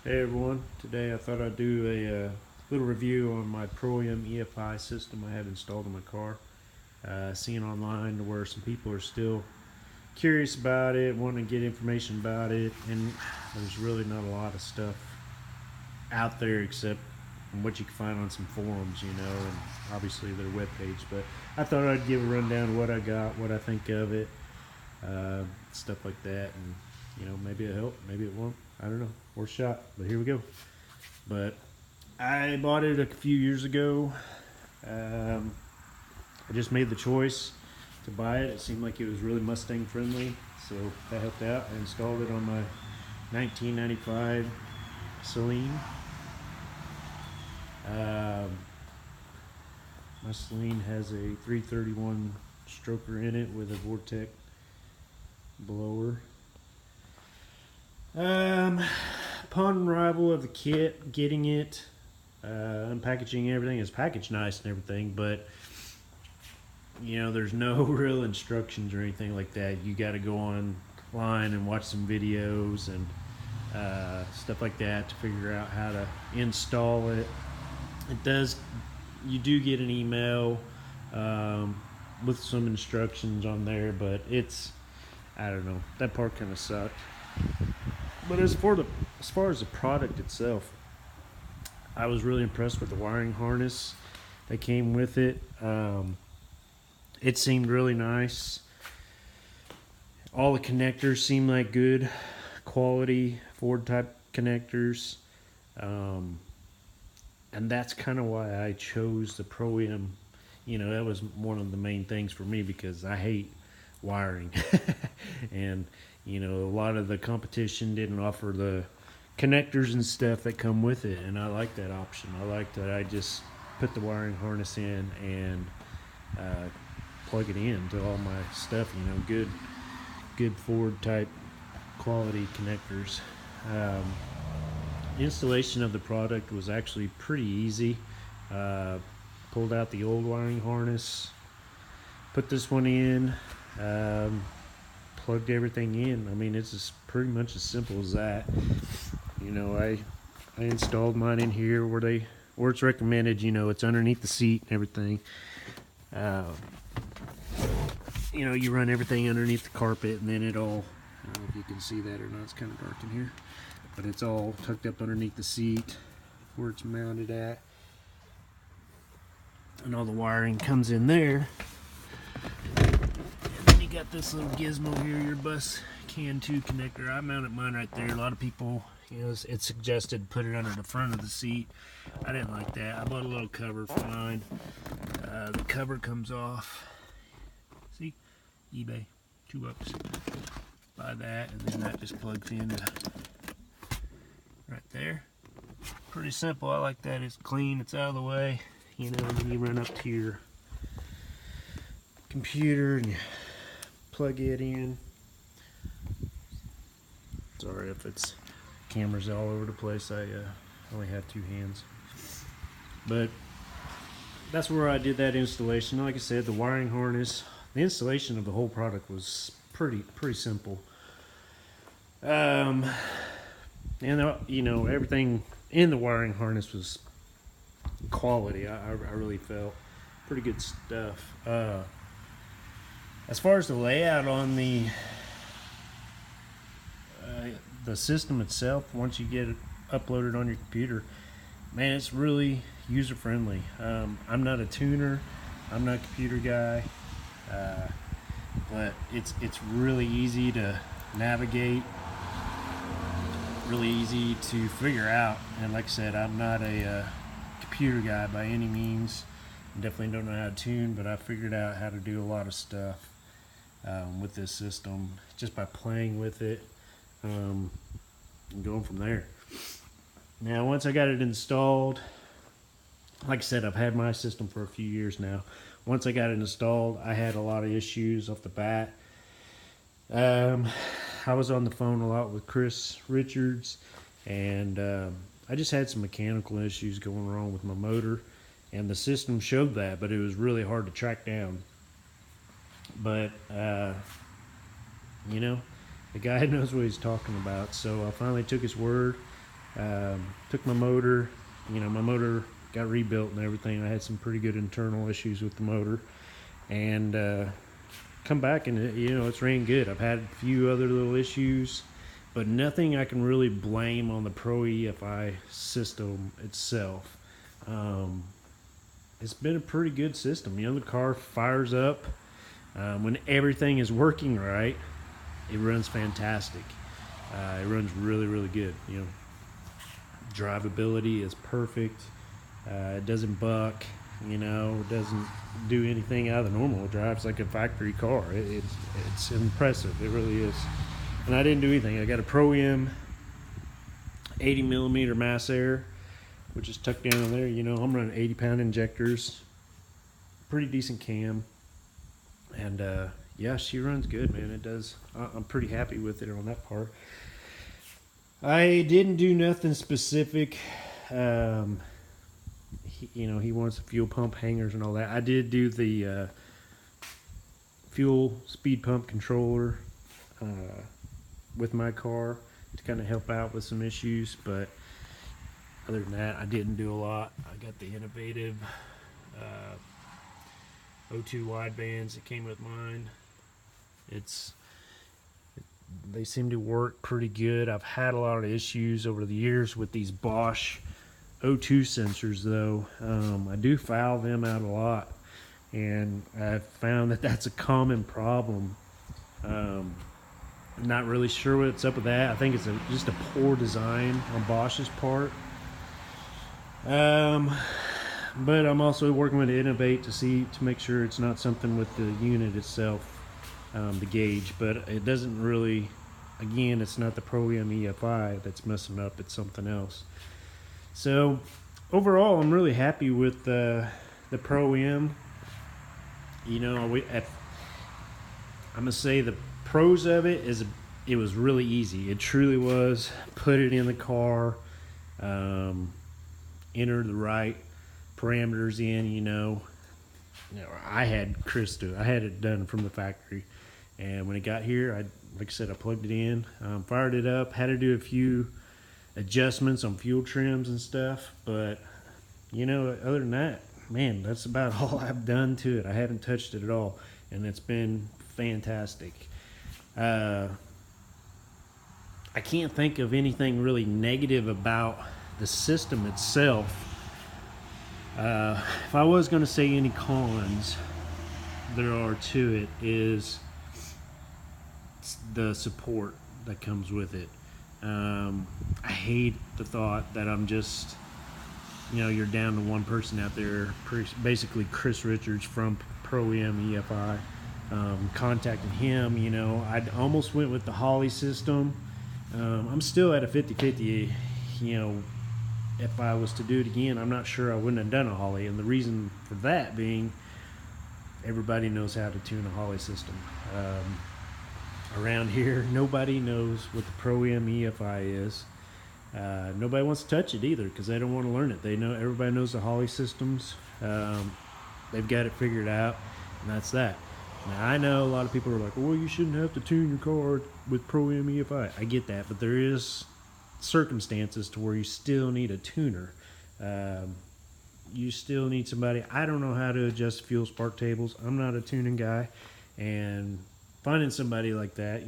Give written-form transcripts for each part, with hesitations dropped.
Hey everyone, today I thought I'd do a little review on my Pro-M EFI system I have installed in my car. Seeing online where some people are still curious about it, wanting to get information about it, and there's really not a lot of stuff out there except what you can find on some forums, and obviously their webpage. But I thought I'd give a rundown of what I got, what I think of it, stuff like that, and maybe it'll help, maybe it won't. I don't know. Worth a shot, but here we go. But I bought it a few years ago. I just made the choice to buy it. It seemed like it was really Mustang friendly, so that helped out. I installed it on my 1995 Celine. My Celine has a 331 stroker in it with a Vortec blower. Upon arrival of the kit, getting it, unpackaging everything, is packaged nice and everything, but there's no real instructions or anything like that. You got to go online and watch some videos and stuff like that to figure out how to install it. You do get an email with some instructions on there, but I don't know, that part kind of sucked. But as far as the product itself, I was really impressed with the wiring harness that came with it. It seemed really nice. All the connectors seemed like good quality Ford type connectors. And that's kind of why I chose the Pro-M. That was one of the main things for me because I hate wiring. And a lot of the competition didn't offer the connectors and stuff that come with it, and I like that option. I like that I just put the wiring harness in and plug it in to all my stuff. Good Ford type quality connectors. Installation of the product was actually pretty easy. Pulled out the old wiring harness, put this one in, plugged everything in. I mean, it's just pretty much as simple as that. I installed mine in here where it's recommended. It's underneath the seat and everything. You run everything underneath the carpet, and then I don't know if you can see that or not. It's kind of dark in here, but it's all tucked up underneath the seat where it's mounted at, and all the wiring comes in there. You got this little gizmo here, your bus CAN 2 connector. I mounted mine right there. A lot of people, it's suggested put it under the front of the seat. I didn't like that. I bought a little cover for mine. The cover comes off. See, eBay, $2. Buy that, and then that just plugs in right there. Pretty simple. I like that. It's clean. It's out of the way. And then you run up to your computer and you plug it in. Sorry if it's cameras all over the place. I only have two hands. But that's where I did that installation. Like I said, the wiring harness, the installation of the whole product was pretty simple. And everything in the wiring harness was quality. I really felt pretty good stuff. As far as the layout on the system itself, once you get it uploaded on your computer, man, it's really user friendly. I'm not a tuner, I'm not a computer guy, but it's really easy to navigate, really easy to figure out. And like I said, I'm not a computer guy by any means. I definitely don't know how to tune, but I figured out how to do a lot of stuff with this system just by playing with it and going from there. Now, once I got it installed, like I said, I've had my system for a few years now. Once I got it installed, I had a lot of issues off the bat. I was on the phone a lot with Chris Richards, and I just had some mechanical issues going wrong with my motor, and the system showed that, but it was really hard to track down. But the guy knows what he's talking about, so I finally took his word. Took my motor, my motor got rebuilt and everything. I had some pretty good internal issues with the motor, and come back and it's ran good. I've had a few other little issues, but nothing I can really blame on the Pro EFI system itself. It's been a pretty good system. The car fires up when everything is working right. It runs fantastic. It runs really, really good. Drivability is perfect. It doesn't buck. It doesn't do anything out of the normal. It drives like a factory car. It's impressive. It really is. And I didn't do anything. I got a Pro M 80 millimeter mass air, which is tucked down in there. I'm running 80-pound injectors. Pretty decent cam. And yeah, she runs good, man. It does. I'm pretty happy with it on that part. I didn't do nothing specific. He wants fuel pump hangers and all that. I did do the fuel speed pump controller with my car to kind of help out with some issues, but other than that, I didn't do a lot. I got the innovative O2 widebands that came with mine. They seem to work pretty good. I've had a lot of issues over the years with these Bosch O2 sensors, though. I do foul them out a lot, and I've found that that's a common problem. I'm not really sure what's up with that. I think it's just a poor design on Bosch's part. But I'm also working with Innovate to make sure it's not something with the unit itself, the gauge. But it doesn't really. Again, it's not the Pro M EFI that's messing up. It's something else. So overall, I'm really happy with the Pro M. I'm gonna say the pros of it is it was really easy. It truly was. Put it in the car, enter the right parameters in. I had I had it done from the factory, and when it got here, like I said, I plugged it in, fired it up. Had to do a few adjustments on fuel trims and stuff, but other than that, man, that's about all I've done to it. I haven't touched it at all, and it's been fantastic. I can't think of anything really negative about the system itself. If I was going to say any cons there are to it, is the support that comes with it. I hate the thought that I'm just, you're down to one person out there, basically Chris Richards from Pro M EFI. Contacting him, I almost went with the Holly system. I'm still at a 50-50. If I was to do it again, I'm not sure I wouldn't have done a Holly, and the reason for that being, everybody knows how to tune a Holly system. Around here, nobody knows what the Pro M EFI is. Nobody wants to touch it either because they don't want to learn it. Everybody knows the Holly systems. They've got it figured out, and that's that. Now, I know a lot of people are like, well, you shouldn't have to tune your car with Pro M EFI. I get that, but there is circumstances to where you still need a tuner. You still need somebody. I don't know how to adjust fuel spark tables. I'm not a tuning guy, and finding somebody like that,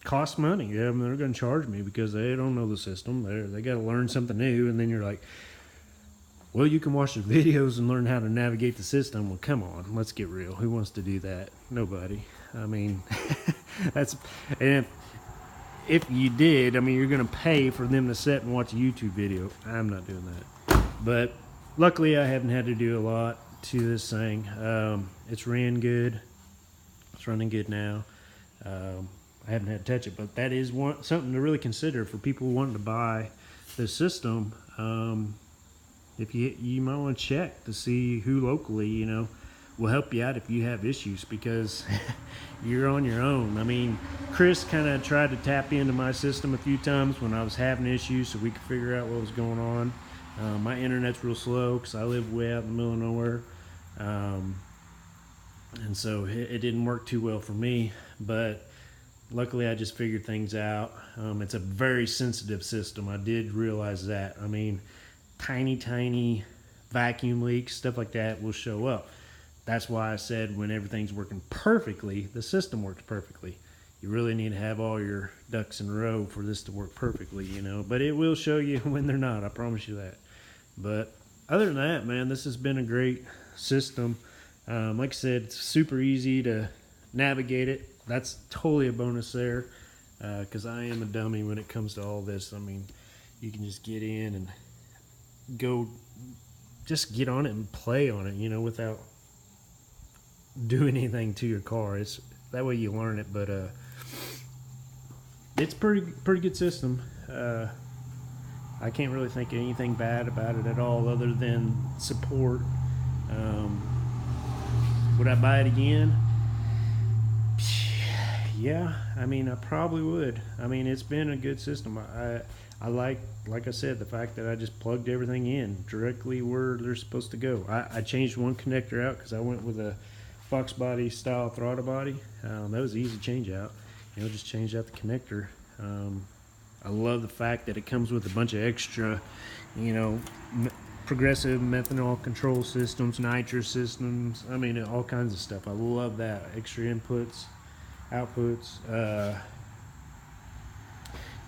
costs money. They're going to charge me because they don't know the system. They got to learn something new, and then you're like, well, you can watch the videos and learn how to navigate the system. Well, come on, let's get real. Who wants to do that? Nobody. I mean, and if you did, you're going to pay for them to sit and watch a YouTube video. I'm not doing that. But luckily, I haven't had to do a lot to this thing. It's ran good. It's running good now. I haven't had to touch it, but that is something to really consider for people wanting to buy the system. If you might want to check to see who locally, will help you out if you have issues, because you're on your own. Chris kind of tried to tap into my system a few times when I was having issues so we could figure out what was going on. My internet's real slow because I live way out in the middle of nowhere. And so it didn't work too well for me, but luckily I just figured things out. It's a very sensitive system. I did realize that. I mean, tiny vacuum leaks, stuff like that will show up. That's why I said when everything's working perfectly, the system works perfectly. You really need to have all your ducks in a row for this to work perfectly, you know. But it will show you when they're not, I promise you that. But other than that, man, this has been a great system. Like I said, it's super easy to navigate it. That's totally a bonus there, because I am a dummy when it comes to all this. I mean, you can just get in and go, just get on it and play on it, you know, without doing anything to your car. It's that way you learn it. But it's pretty good system. I can't really think of anything bad about it at all, other than support. Would I buy it again? Yeah, I mean, I probably would. I mean, it's been a good system. I like I said, the fact that I just plugged everything in directly where they're supposed to go. I changed one connector out because I went with a Fox body style throttle body. That was an easy change out. You know, just change out the connector. I love the fact that it comes with a bunch of extra, you know, progressive methanol control systems, nitrous systems. I mean, all kinds of stuff. I love that. Extra inputs, outputs.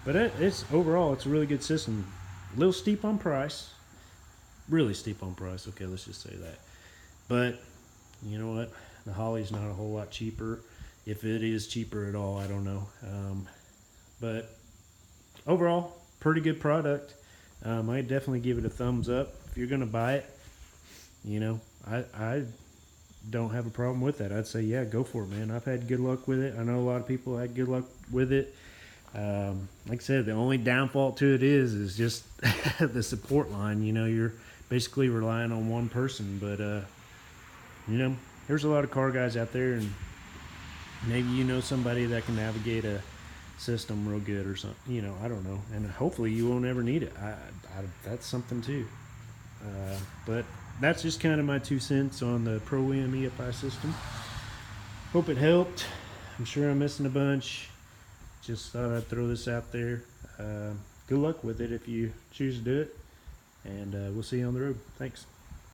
But it's overall, it's a really good system. A little steep on price. Really steep on price. Okay, let's just say that. But you know what? The Holly's not a whole lot cheaper. If it is cheaper at all, I don't know. But overall, pretty good product. I'd definitely give it a thumbs up. If you're going to buy it, you know, I don't have a problem with that. I'd say, yeah, go for it, man. I've had good luck with it. I know a lot of people had good luck with it. Like I said, the only downfall to it is just the support line. You know, you're basically relying on one person. But, you know, there's a lot of car guys out there, and maybe you know somebody that can navigate a system real good or something. You know, I don't know. And hopefully you won't ever need it. That's something too. But that's just kind of my 2 cents on the Pro-Am EFI system. Hope it helped. I'm sure I'm missing a bunch. Just thought I'd throw this out there. Good luck with it if you choose to do it. And we'll see you on the road. Thanks.